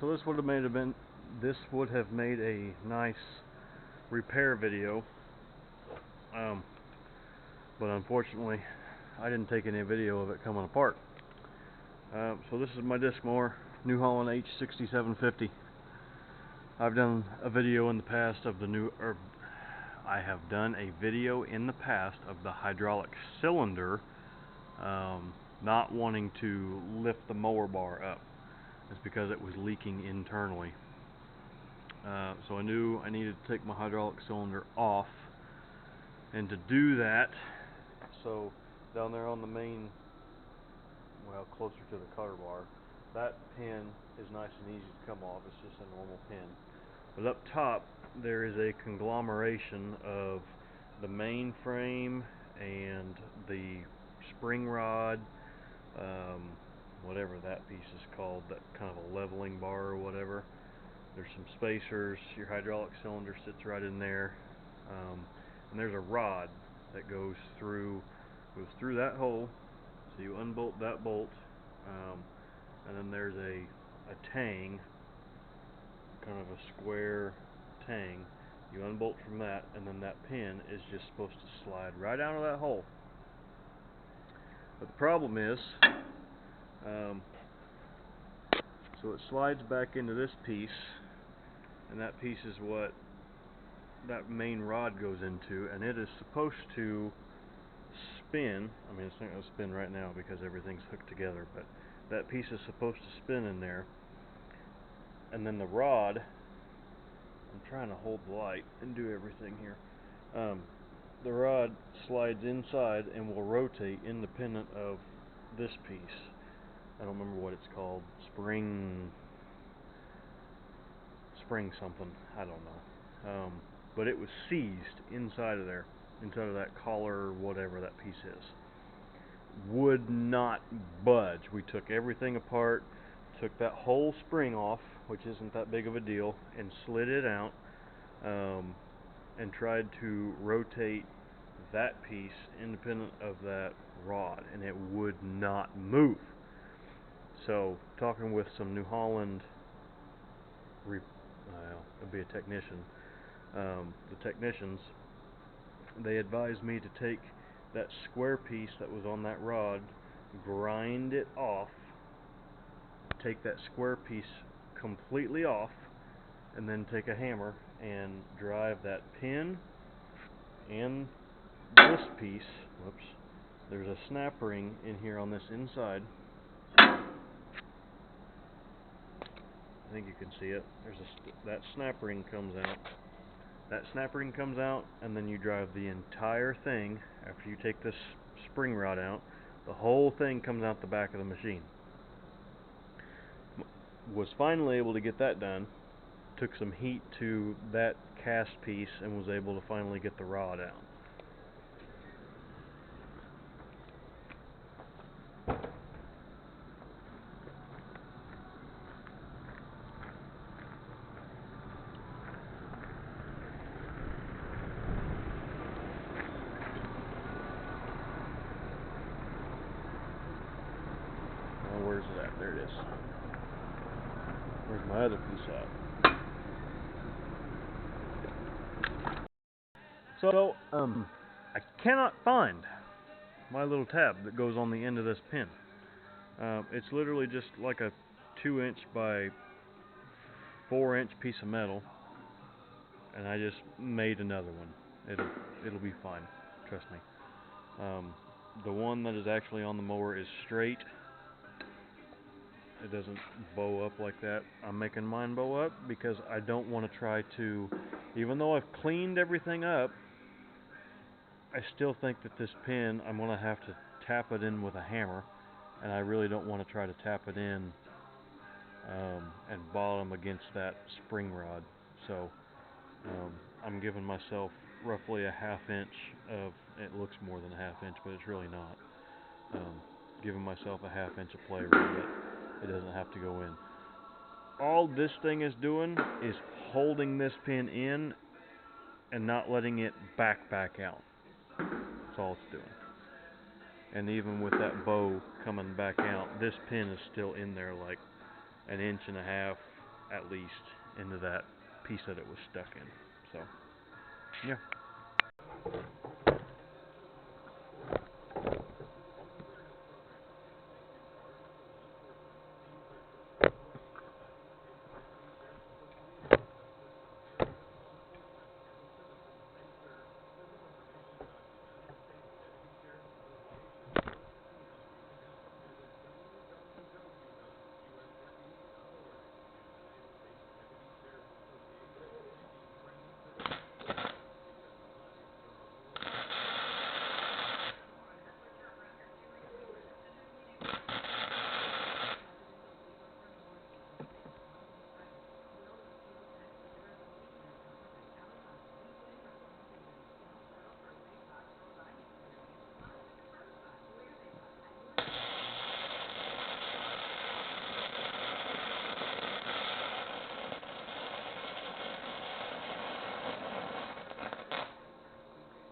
So this would have made a nice repair video, but unfortunately I didn't take any video of it coming apart. So this is my disc mower, New Holland H6750. I've done a video in the past of I have done a video in the past of the hydraulic cylinder not wanting to lift the mower bar up. It's because it was leaking internally. So I knew I needed to take my hydraulic cylinder off, and to do that, so down there on the main, well, closer to the cutter bar, that pin is nice and easy to come off. It's just a normal pin. But up top there is a conglomeration of the main frame and the spring rod, whatever that piece is called, that kind of a leveling bar or whatever. There's some spacers. Your hydraulic cylinder sits right in there, and there's a rod that goes through that hole. So you unbolt that bolt, and then there's a tang, kind of a square tang. You unbolt from that, and then that pin is just supposed to slide right out of that hole. But the problem is, so it slides back into this piece, and that piece is what that main rod goes into, and it is supposed to spin. I mean, it's not going to spin right now because everything's hooked together, but that piece is supposed to spin in there, and then the rod, I'm trying to hold the light and do everything here, the rod slides inside and will rotate independent of this piece. I don't remember what it's called, spring something, I don't know, but it was seized inside of there, inside of that collar, whatever that piece is. Would not budge. We took everything apart, took that whole spring off, which isn't that big of a deal, and slid it out, and tried to rotate that piece independent of that rod, and it would not move. So, talking with some New Holland, it'd be a technician, the technicians, they advised me to take that square piece that was on that rod, grind it off, take that square piece completely off, and then take a hammer and drive that pin and this piece. Whoops, there's a snap ring in here on this inside. I think you can see it. There's that snap ring comes out. That snap ring comes out, and then you drive the entire thing. After you take this spring rod out, the whole thing comes out the back of the machine. Was finally able to get that done. Took some heat to that cast piece and was able to finally get the rod out. Where's it at? There it is. Where's my other piece at? So, I cannot find my little tab that goes on the end of this pin. It's literally just like a 2-inch by 4-inch piece of metal, and I just made another one. It'll be fine. Trust me. The one that is actually on the mower is straight. It doesn't bow up like that. I'm making mine bow up because I don't want to try to, even though I've cleaned everything up, I still think that this pin, I'm going to have to tap it in with a hammer, and I really don't want to try to tap it in and bottom against that spring rod. So I'm giving myself roughly a 1/2 inch of, it looks more than a 1/2 inch, but it's really not. Giving myself a 1/2 inch of playroom, but it doesn't have to go in. All this thing is doing is holding this pin in and not letting it back out. That's all it's doing. And even with that bow coming back out, this pin is still in there like 1.5 inches at least into that piece that it was stuck in. So, yeah.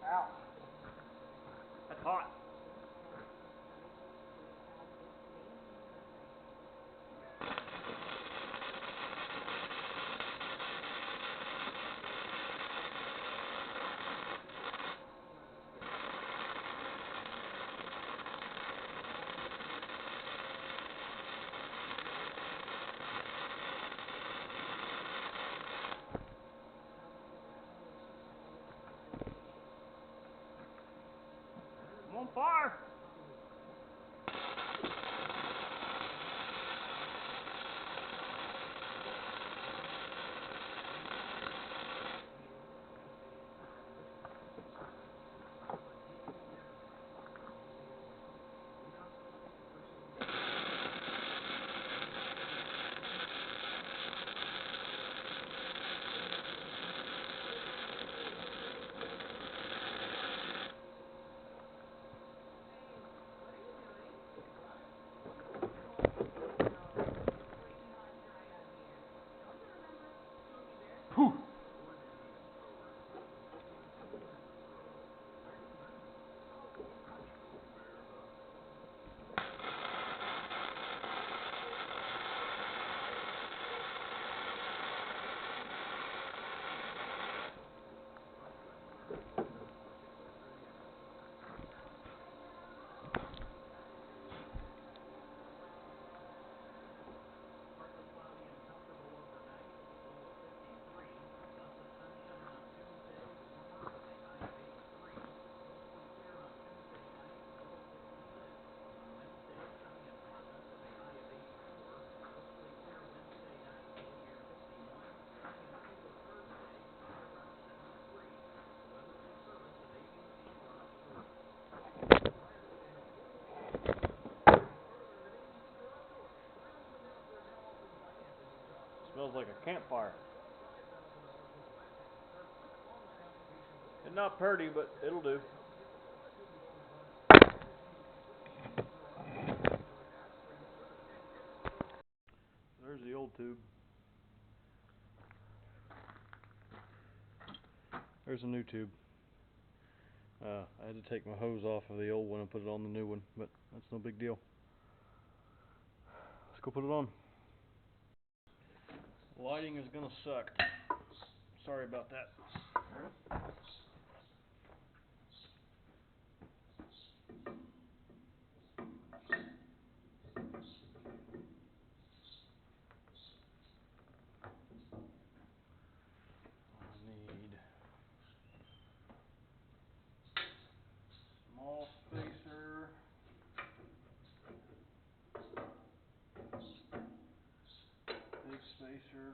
Ow. That's hot. I'm on fire. Whew. Smells like a campfire. It's not pretty, but it'll do. There's the old tube. There's a new tube. I had to take my hose off of the old one and put it on the new one, but that's no big deal. Let's go put it on. Lighting is gonna suck. Sorry about that. I need small spacer, big spacer,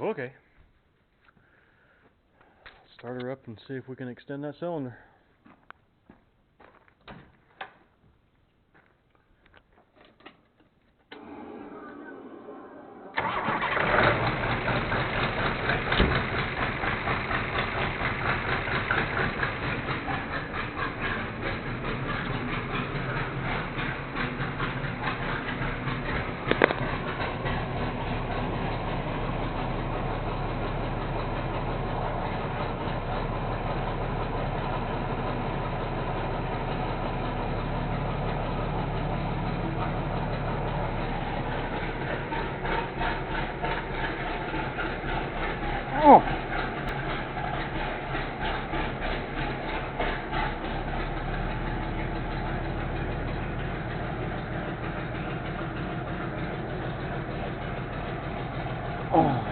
Okay. Start her up and see if we can extend that cylinder. Oh! Oh!